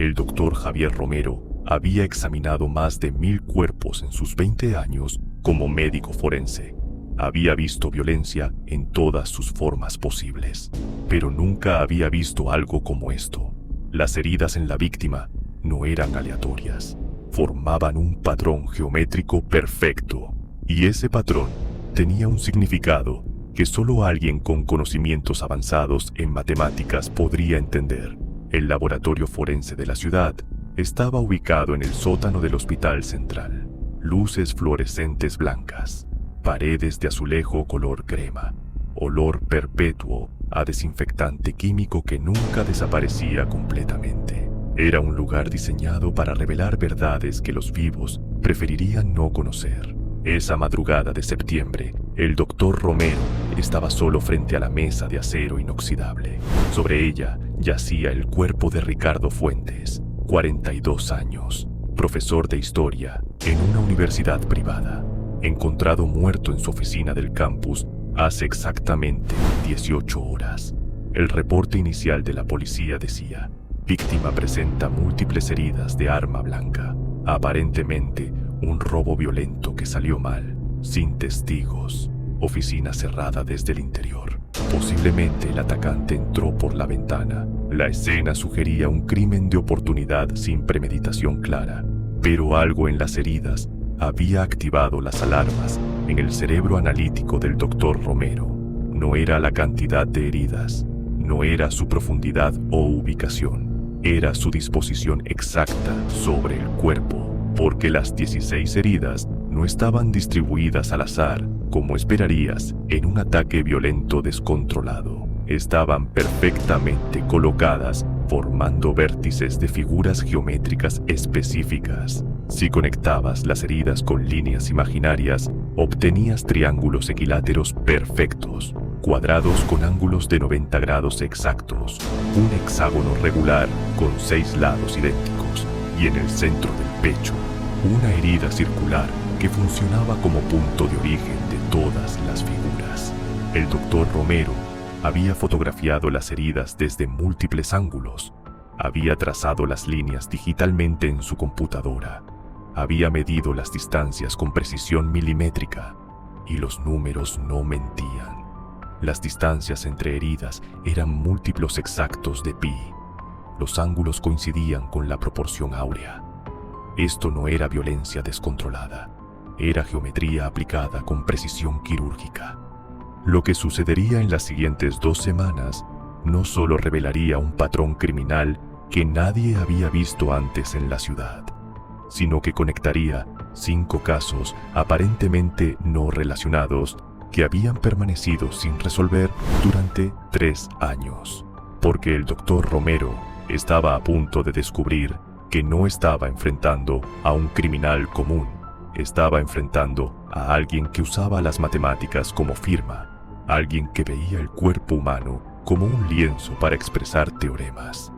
El doctor Javier Romero había examinado más de 1000 cuerpos en sus 20 años como médico forense. Había visto violencia en todas sus formas posibles, pero nunca había visto algo como esto. Las heridas en la víctima no eran aleatorias, formaban un patrón geométrico perfecto, y ese patrón tenía un significado que solo alguien con conocimientos avanzados en matemáticas podría entender. El laboratorio forense de la ciudad estaba ubicado en el sótano del Hospital Central. Luces fluorescentes blancas, paredes de azulejo color crema, olor perpetuo a desinfectante químico que nunca desaparecía completamente. Era un lugar diseñado para revelar verdades que los vivos preferirían no conocer. Esa madrugada de septiembre, el doctor Romero estaba solo frente a la mesa de acero inoxidable. Sobre ella yacía el cuerpo de Ricardo Fuentes, 42 años, profesor de historia en una universidad privada, encontrado muerto en su oficina del campus hace exactamente 18 horas. El reporte inicial de la policía decía: víctima presenta múltiples heridas de arma blanca, aparentemente un robo violento que salió mal, sin testigos, oficina cerrada desde el interior. Posiblemente el atacante entró por la ventana. La escena sugería un crimen de oportunidad sin premeditación clara, pero algo en las heridas había activado las alarmas en el cerebro analítico del doctor Romero. No era la cantidad de heridas, no era su profundidad o ubicación, era su disposición exacta sobre el cuerpo, porque las 16 heridas no estaban distribuidas al azar, como esperarías en un ataque violento descontrolado. Estaban perfectamente colocadas, formando vértices de figuras geométricas específicas. Si conectabas las heridas con líneas imaginarias, obtenías triángulos equiláteros perfectos, cuadrados con ángulos de 90 grados exactos, un hexágono regular con 6 lados idénticos, y en el centro del pecho, una herida circular que funcionaba como punto de origen de todas las figuras. El doctor Romero había fotografiado las heridas desde múltiples ángulos, había trazado las líneas digitalmente en su computadora, había medido las distancias con precisión milimétrica, y los números no mentían. Las distancias entre heridas eran múltiplos exactos de pi. Los ángulos coincidían con la proporción áurea. Esto no era violencia descontrolada, era geometría aplicada con precisión quirúrgica. Lo que sucedería en las siguientes 2 semanas no solo revelaría un patrón criminal que nadie había visto antes en la ciudad, sino que conectaría 5 casos aparentemente no relacionados que habían permanecido sin resolver durante 3 años. Porque el doctor Romero estaba a punto de descubrir que no estaba enfrentando a un criminal común, estaba enfrentando a alguien que usaba las matemáticas como firma, alguien que veía el cuerpo humano como un lienzo para expresar teoremas,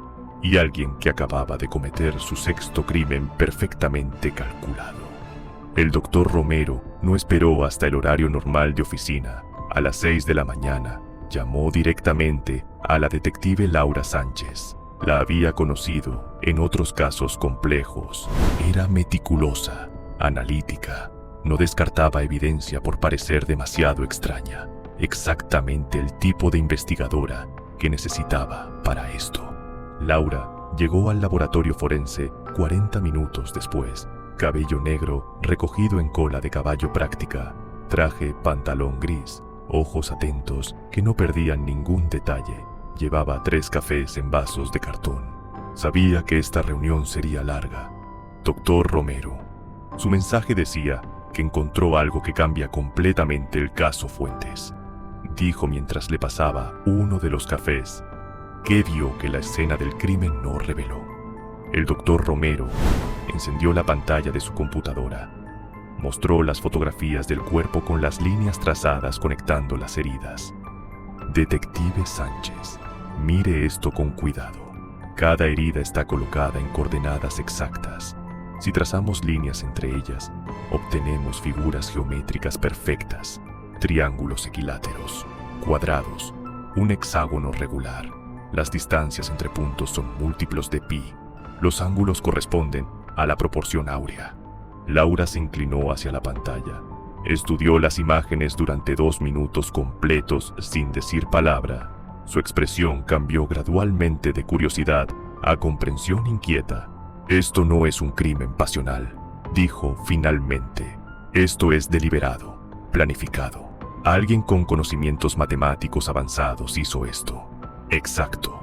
y alguien que acababa de cometer su 6º crimen perfectamente calculado. El doctor Romero no esperó hasta el horario normal de oficina. A las 6 de la mañana, llamó directamente a la detective Laura Sánchez. La había conocido en otros casos complejos. Era meticulosa, analítica, no descartaba evidencia por parecer demasiado extraña. Exactamente el tipo de investigadora que necesitaba para esto. Laura llegó al laboratorio forense 40 minutos después. Cabello negro recogido en cola de caballo práctica, traje pantalón gris, ojos atentos que no perdían ningún detalle. Llevaba 3 cafés en vasos de cartón. Sabía que esta reunión sería larga. Doctor Romero. Su mensaje decía que encontró algo que cambia completamente el caso Fuentes. Dijo mientras le pasaba uno de los cafés que vio que la escena del crimen no reveló. El doctor Romero encendió la pantalla de su computadora. Mostró las fotografías del cuerpo con las líneas trazadas conectando las heridas. Detective Sánchez, mire esto con cuidado. Cada herida está colocada en coordenadas exactas. Si trazamos líneas entre ellas, obtenemos figuras geométricas perfectas, triángulos equiláteros, cuadrados, un hexágono regular. Las distancias entre puntos son múltiplos de pi. Los ángulos corresponden a la proporción áurea. Laura se inclinó hacia la pantalla. Estudió las imágenes durante 2 minutos completos sin decir palabra. Su expresión cambió gradualmente de curiosidad a comprensión inquieta. «Esto no es un crimen pasional», dijo finalmente. «Esto es deliberado, planificado. Alguien con conocimientos matemáticos avanzados hizo esto». «Exacto»,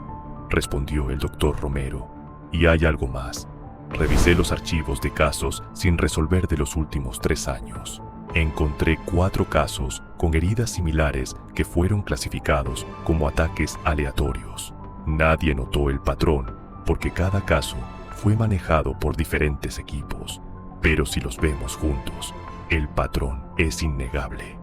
respondió el doctor Romero. «Y hay algo más. Revisé los archivos de casos sin resolver de los últimos 3 años. Encontré 4 casos con heridas similares que fueron clasificados como ataques aleatorios. Nadie notó el patrón porque cada caso fue manejado por diferentes equipos. Pero si los vemos juntos, el patrón es innegable».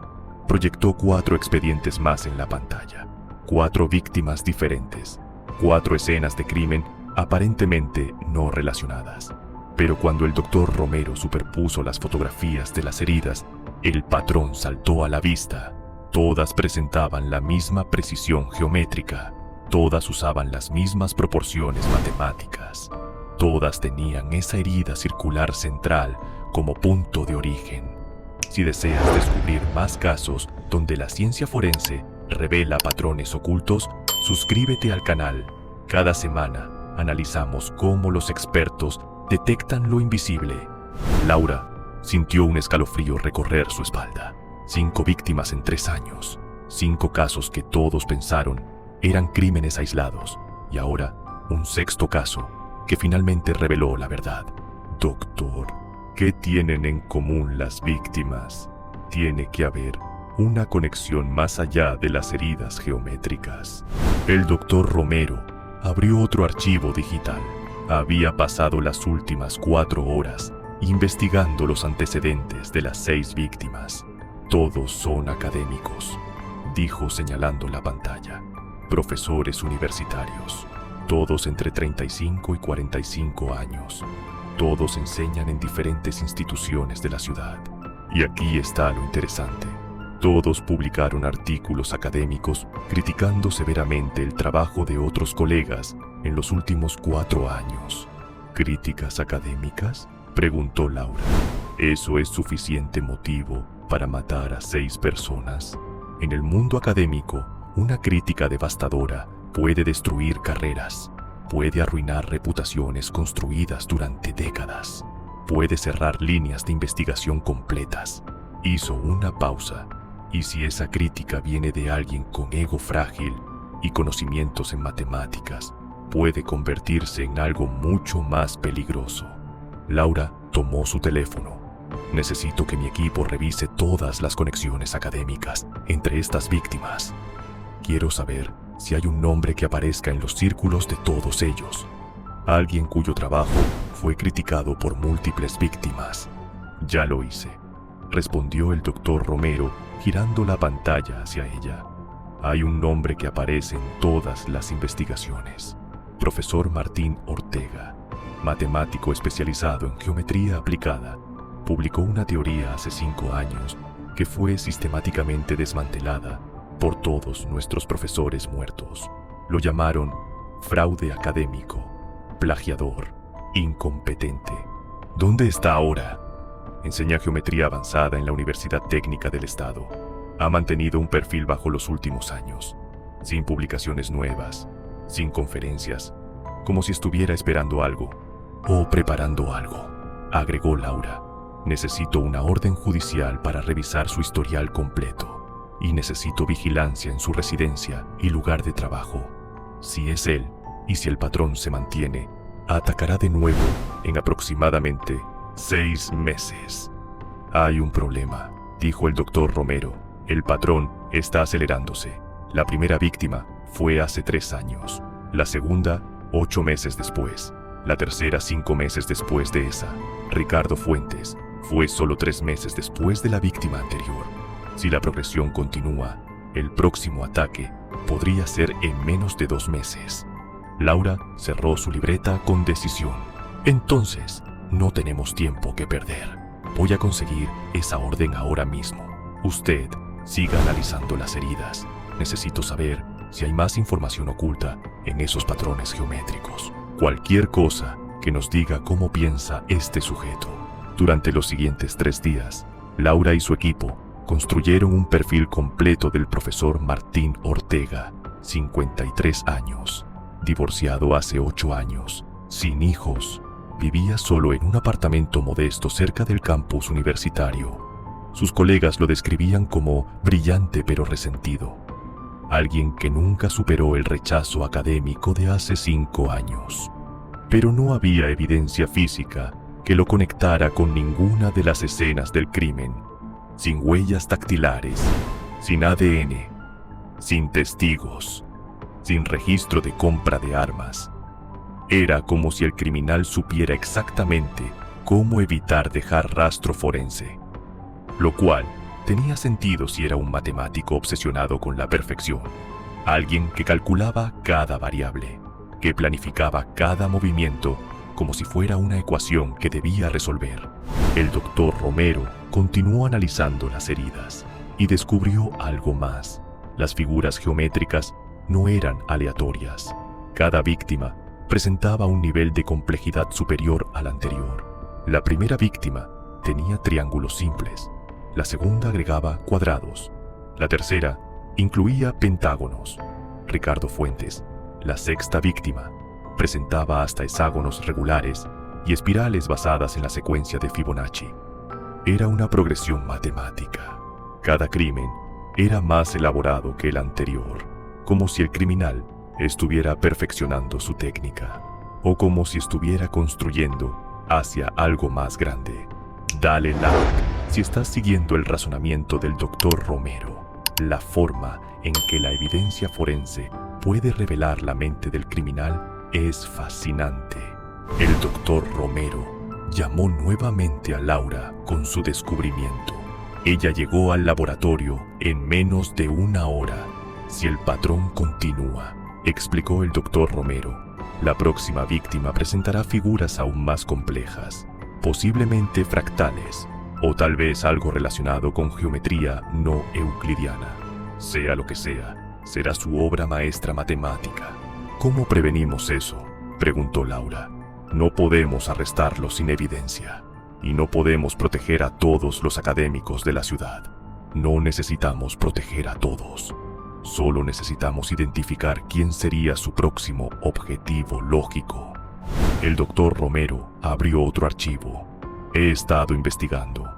Proyectó 4 expedientes más en la pantalla. 4 víctimas diferentes. 4 escenas de crimen aparentemente no relacionadas. Pero cuando el doctor Romero superpuso las fotografías de las heridas, el patrón saltó a la vista. Todas presentaban la misma precisión geométrica. Todas usaban las mismas proporciones matemáticas. Todas tenían esa herida circular central como punto de origen. Si deseas descubrir más casos donde la ciencia forense revela patrones ocultos, suscríbete al canal. Cada semana analizamos cómo los expertos detectan lo invisible. Laura sintió un escalofrío recorrer su espalda. 5 víctimas en 3 años. 5 casos que todos pensaron eran crímenes aislados. Y ahora, un 6º caso que finalmente reveló la verdad. Doctor, ¿qué tienen en común las víctimas? Tiene que haber una conexión más allá de las heridas geométricas. El doctor Romero abrió otro archivo digital. Había pasado las últimas 4 horas investigando los antecedentes de las 6 víctimas. Todos son académicos, dijo señalando la pantalla. Profesores universitarios, todos entre 35 y 45 años. Todos enseñan en diferentes instituciones de la ciudad. Y aquí está lo interesante. Todos publicaron artículos académicos criticando severamente el trabajo de otros colegas en los últimos 4 años. ¿Críticas académicas?, preguntó Laura. ¿Eso es suficiente motivo para matar a 6 personas? En el mundo académico, una crítica devastadora puede destruir carreras, puede arruinar reputaciones construidas durante décadas, puede cerrar líneas de investigación completas. Hizo una pausa. ¿Y si esa crítica viene de alguien con ego frágil y conocimientos en matemáticas, puede convertirse en algo mucho más peligroso? Laura tomó su teléfono. Necesito que mi equipo revise todas las conexiones académicas entre estas víctimas. Quiero saber si hay un nombre que aparezca en los círculos de todos ellos. Alguien cuyo trabajo fue criticado por múltiples víctimas. Ya lo hice, respondió el doctor Romero, girando la pantalla hacia ella. Hay un nombre que aparece en todas las investigaciones. Profesor Martín Ortega, matemático especializado en geometría aplicada, publicó una teoría hace 5 años que fue sistemáticamente desmantelada por todos nuestros profesores muertos. Lo llamaron fraude académico, plagiador, incompetente. ¿Dónde está ahora? Enseña geometría avanzada en la Universidad Técnica del Estado. Ha mantenido un perfil bajo los últimos años, sin publicaciones nuevas, sin conferencias, como si estuviera esperando algo o preparando algo, agregó Laura. Necesito una orden judicial para revisar su historial completo y necesito vigilancia en su residencia y lugar de trabajo. Si es él y si el patrón se mantiene, atacará de nuevo en aproximadamente 6 meses. Hay un problema, dijo el doctor Romero. El patrón está acelerándose. La primera víctima fue hace 3 años. La segunda, 8 meses después. La tercera, 5 meses después de esa. Ricardo Fuentes fue solo 3 meses después de la víctima anterior. Si la progresión continúa, el próximo ataque podría ser en menos de 2 meses. Laura cerró su libreta con decisión. Entonces, no tenemos tiempo que perder. Voy a conseguir esa orden ahora mismo. Usted siga analizando las heridas. Necesito saber si hay más información oculta en esos patrones geométricos. Cualquier cosa que nos diga cómo piensa este sujeto. Durante los siguientes 3 días, Laura y su equipo construyeron un perfil completo del profesor Martín Ortega, 53 años, divorciado hace 8 años, sin hijos, vivía solo en un apartamento modesto cerca del campus universitario. Sus colegas lo describían como brillante pero resentido, alguien que nunca superó el rechazo académico de hace 5 años. Pero no había evidencia física que lo conectara con ninguna de las escenas del crimen, sin huellas dactilares, sin ADN, sin testigos, sin registro de compra de armas. Era como si el criminal supiera exactamente cómo evitar dejar rastro forense, lo cual tenía sentido si era un matemático obsesionado con la perfección, alguien que calculaba cada variable, que planificaba cada movimiento como si fuera una ecuación que debía resolver. El doctor Romero continuó analizando las heridas y descubrió algo más. Las figuras geométricas no eran aleatorias. Cada víctima presentaba un nivel de complejidad superior al anterior. La primera víctima tenía triángulos simples, la segunda agregaba cuadrados, la tercera incluía pentágonos. Ricardo Fuentes, la sexta víctima, presentaba hasta hexágonos regulares y espirales basadas en la secuencia de Fibonacci. Era una progresión matemática. Cada crimen era más elaborado que el anterior, como si el criminal estuviera perfeccionando su técnica, o como si estuviera construyendo hacia algo más grande. Dale like si estás siguiendo el razonamiento del doctor Romero. La forma en que la evidencia forense puede revelar la mente del criminal es fascinante. El doctor Romero llamó nuevamente a Laura con su descubrimiento. Ella llegó al laboratorio en menos de 1 hora. Si el patrón continúa, explicó el doctor Romero, la próxima víctima presentará figuras aún más complejas, posiblemente fractales, o tal vez algo relacionado con geometría no euclidiana. Sea lo que sea, será su obra maestra matemática. ¿Cómo prevenimos eso?, preguntó Laura. No podemos arrestarlo sin evidencia, y no podemos proteger a todos los académicos de la ciudad. No necesitamos proteger a todos. Solo necesitamos identificar quién sería su próximo objetivo lógico. El doctor Romero abrió otro archivo. He estado investigando.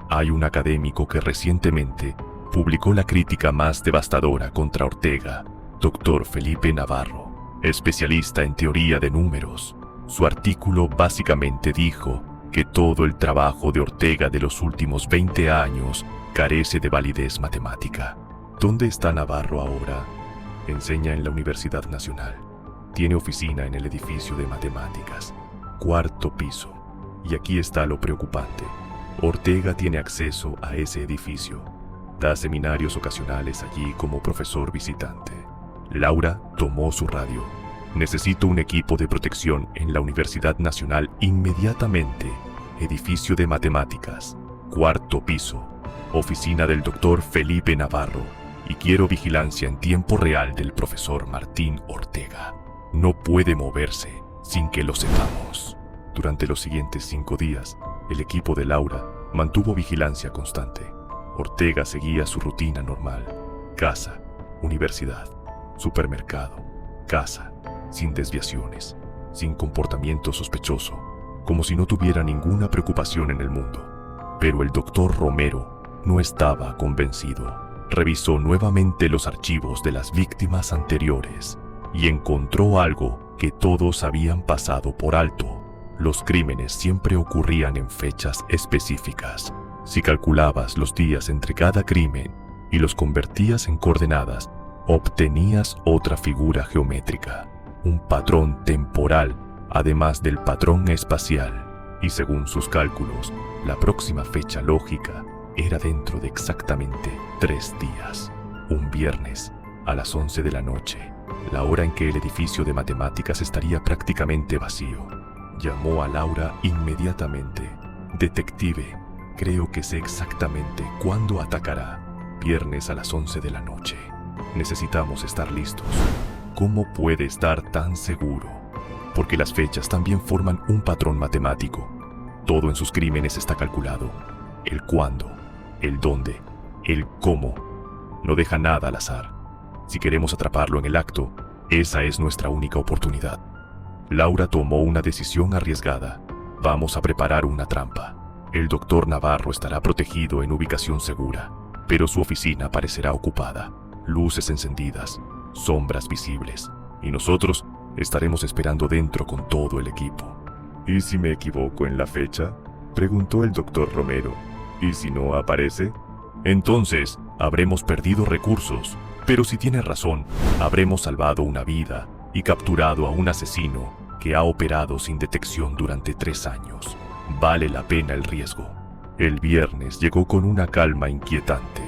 Hay un académico que recientemente publicó la crítica más devastadora contra Ortega, Dr. Felipe Navarro, especialista en teoría de números. Su artículo básicamente dijo que todo el trabajo de Ortega de los últimos 20 años carece de validez matemática. ¿Dónde está Navarro ahora? Enseña en la Universidad Nacional. Tiene oficina en el edificio de matemáticas, 4º piso. Y aquí está lo preocupante. Ortega tiene acceso a ese edificio. Da seminarios ocasionales allí como profesor visitante. Laura tomó su radio. Necesito un equipo de protección en la Universidad Nacional inmediatamente. Edificio de matemáticas, 4º piso. Oficina del doctor Felipe Navarro. Y quiero vigilancia en tiempo real del profesor Martín Ortega. No puede moverse sin que lo sepamos. Durante los siguientes 5 días, el equipo de Laura mantuvo vigilancia constante. Ortega seguía su rutina normal. Casa, universidad, supermercado, casa, sin desviaciones, sin comportamiento sospechoso, como si no tuviera ninguna preocupación en el mundo. Pero el doctor Romero no estaba convencido. Revisó nuevamente los archivos de las víctimas anteriores y encontró algo que todos habían pasado por alto. Los crímenes siempre ocurrían en fechas específicas. Si calculabas los días entre cada crimen y los convertías en coordenadas, obtenías otra figura geométrica, un patrón temporal, además del patrón espacial. Y según sus cálculos, la próxima fecha lógica era dentro de exactamente 3 días. Un viernes, a las 11 de la noche, la hora en que el edificio de matemáticas estaría prácticamente vacío. Llamó a Laura inmediatamente. Detective, creo que sé exactamente cuándo atacará. Viernes a las 11 de la noche. Necesitamos estar listos. ¿Cómo puede estar tan seguro? porque las fechas también forman un patrón matemático. Todo en sus crímenes está calculado. El cuándo, el dónde, el cómo. No deja nada al azar. Si queremos atraparlo en el acto, esa es nuestra única oportunidad. Laura tomó una decisión arriesgada. Vamos a preparar una trampa. El doctor Navarro estará protegido en ubicación segura, pero su oficina parecerá ocupada. Luces encendidas, sombras visibles, y nosotros estaremos esperando dentro con todo el equipo. ¿Y si me equivoco en la fecha?, preguntó el doctor Romero. ¿Y si no aparece? Entonces, habremos perdido recursos, pero si tiene razón, habremos salvado una vida y capturado a un asesino que ha operado sin detección durante 3 años. Vale la pena el riesgo. El viernes llegó con una calma inquietante.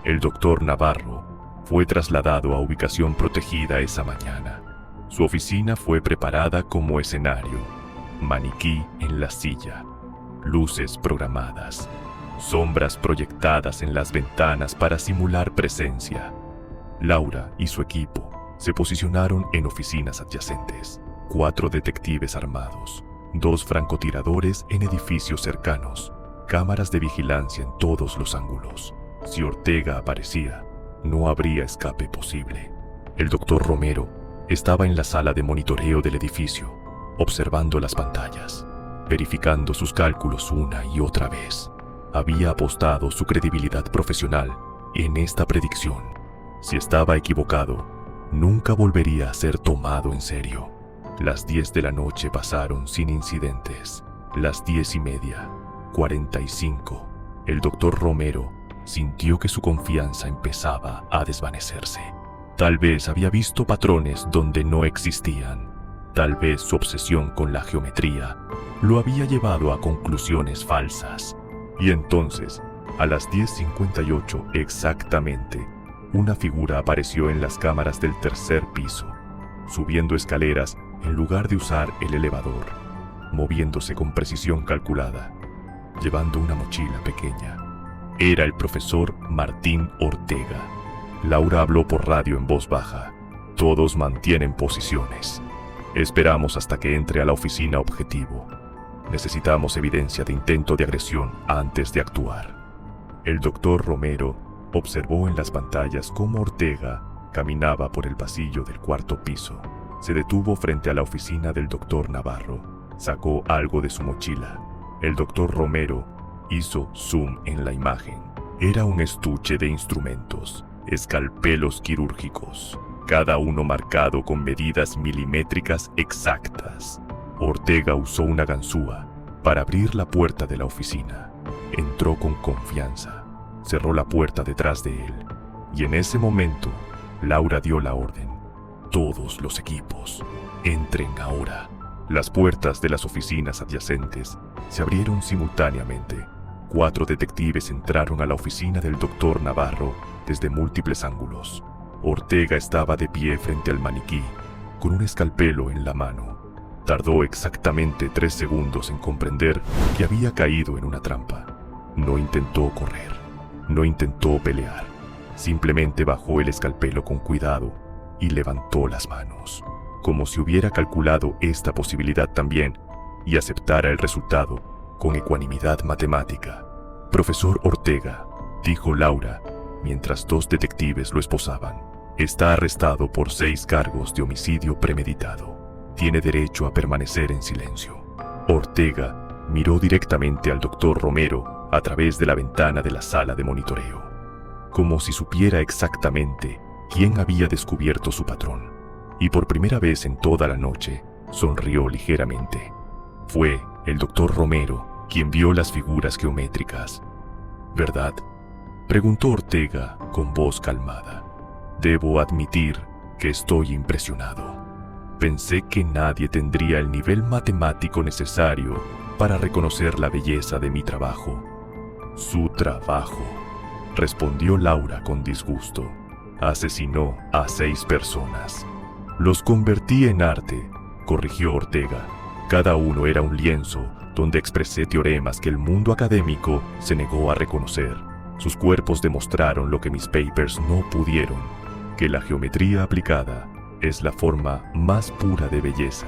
El doctor Navarro fue trasladado a ubicación protegida esa mañana. Su oficina fue preparada como escenario. Maniquí en la silla, luces programadas, sombras proyectadas en las ventanas para simular presencia. Laura y su equipo se posicionaron en oficinas adyacentes. 4 detectives armados, 2 francotiradores en edificios cercanos, cámaras de vigilancia en todos los ángulos. Si Ortega aparecía, no habría escape posible. El doctor Romero estaba en la sala de monitoreo del edificio, observando las pantallas, verificando sus cálculos una y otra vez. Había apostado su credibilidad profesional en esta predicción. Si estaba equivocado, nunca volvería a ser tomado en serio. Las 10 de la noche pasaron sin incidentes. Las 10:45. El doctor Romero sintió que su confianza empezaba a desvanecerse. Tal vez había visto patrones donde no existían. Tal vez su obsesión con la geometría lo había llevado a conclusiones falsas. Y entonces, a las 10:58 exactamente, una figura apareció en las cámaras del 3er piso, subiendo escaleras en lugar de usar el elevador, moviéndose con precisión calculada, llevando una mochila pequeña. Era el profesor Martín Ortega. Laura habló por radio en voz baja. Todos mantienen posiciones. Esperamos hasta que entre a la oficina objetivo. Necesitamos evidencia de intento de agresión antes de actuar. El doctor Romero observó en las pantallas cómo Ortega caminaba por el pasillo del 4º piso. Se detuvo frente a la oficina del doctor Navarro. Sacó algo de su mochila. El doctor Romero hizo zoom en la imagen. Era un estuche de instrumentos, escalpelos quirúrgicos, cada uno marcado con medidas milimétricas exactas. Ortega usó una ganzúa para abrir la puerta de la oficina. Entró con confianza, cerró la puerta detrás de él, y en ese momento, Laura dio la orden. Todos los equipos, entren ahora. Las puertas de las oficinas adyacentes se abrieron simultáneamente. 4 detectives entraron a la oficina del doctor Navarro desde múltiples ángulos. Ortega estaba de pie frente al maniquí, con un escalpelo en la mano. Tardó exactamente 3 segundos en comprender que había caído en una trampa. No intentó correr, no intentó pelear. Simplemente bajó el escalpelo con cuidado y levantó las manos, como si hubiera calculado esta posibilidad también y aceptara el resultado con ecuanimidad matemática. Profesor Ortega, dijo Laura, mientras 2 detectives lo esposaban, está arrestado por 6 cargos de homicidio premeditado. Tiene derecho a permanecer en silencio. Ortega miró directamente al doctor Romero a través de la ventana de la sala de monitoreo, como si supiera exactamente quién había descubierto su patrón, y por primera vez en toda la noche sonrió ligeramente. Fue el doctor Romero quien vio las figuras geométricas. ¿Verdad?, preguntó Ortega con voz calmada. Debo admitir que estoy impresionado. Pensé que nadie tendría el nivel matemático necesario para reconocer la belleza de mi trabajo. Su trabajo, respondió Laura con disgusto. Asesinó a 6 personas. Los convertí en arte, corrigió Ortega. Cada uno era un lienzo donde expresé teoremas que el mundo académico se negó a reconocer. Sus cuerpos demostraron lo que mis papers no pudieron, que la geometría aplicada es la forma más pura de belleza.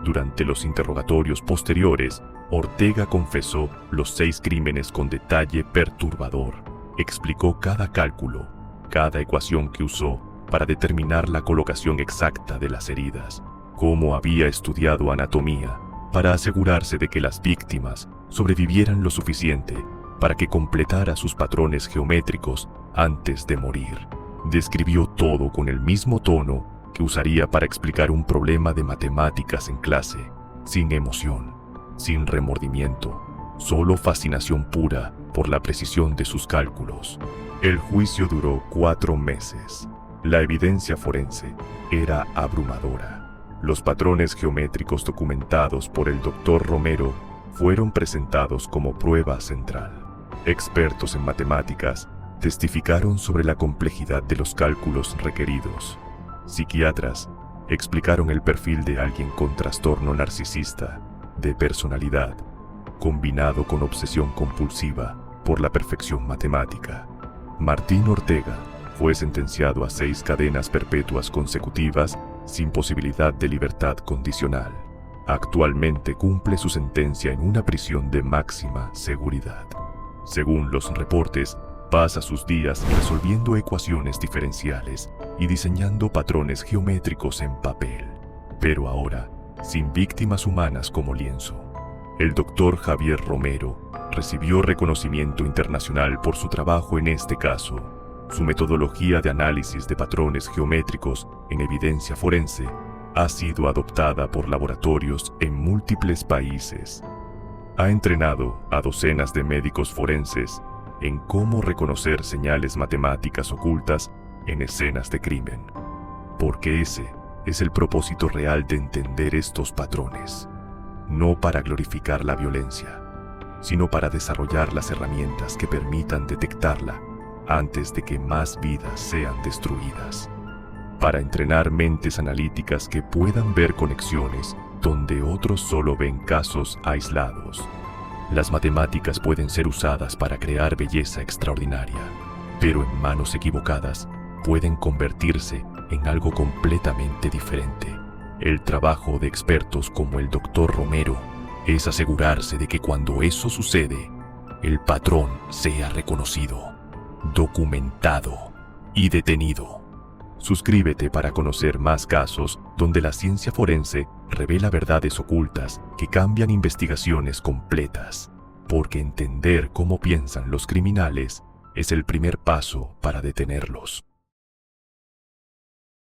Durante los interrogatorios posteriores, Ortega confesó los 6 crímenes con detalle perturbador. Explicó cada cálculo, cada ecuación que usó para determinar la colocación exacta de las heridas, cómo había estudiado anatomía para asegurarse de que las víctimas sobrevivieran lo suficiente para que completara sus patrones geométricos antes de morir. Describió todo con el mismo tono que usaría para explicar un problema de matemáticas en clase, sin emoción, sin remordimiento, solo fascinación pura por la precisión de sus cálculos. El juicio duró 4 meses. La evidencia forense era abrumadora. Los patrones geométricos documentados por el Dr. Romero fueron presentados como prueba central. Expertos en matemáticas testificaron sobre la complejidad de los cálculos requeridos. Psiquiatras explicaron el perfil de alguien con trastorno narcisista de personalidad, combinado con obsesión compulsiva por la perfección matemática. Martín Ortega fue sentenciado a 6 cadenas perpetuas consecutivas sin posibilidad de libertad condicional. Actualmente cumple su sentencia en una prisión de máxima seguridad. Según los reportes, pasa sus días resolviendo ecuaciones diferenciales y diseñando patrones geométricos en papel, pero ahora sin víctimas humanas como lienzo. El doctor Javier Romero recibió reconocimiento internacional por su trabajo en este caso. Su metodología de análisis de patrones geométricos en evidencia forense ha sido adoptada por laboratorios en múltiples países. Ha entrenado a docenas de médicos forenses en cómo reconocer señales matemáticas ocultas en escenas de crimen, porque ese es el propósito real de entender estos patrones, no para glorificar la violencia, sino para desarrollar las herramientas que permitan detectarla antes de que más vidas sean destruidas, para entrenar mentes analíticas que puedan ver conexiones donde otros solo ven casos aislados. Las matemáticas pueden ser usadas para crear belleza extraordinaria, pero en manos equivocadas pueden convertirse en algo completamente diferente. El trabajo de expertos como el Dr. Romero es asegurarse de que cuando eso sucede, el patrón sea reconocido, documentado y detenido. Suscríbete para conocer más casos donde la ciencia forense revela verdades ocultas que cambian investigaciones completas, porque entender cómo piensan los criminales es el primer paso para detenerlos.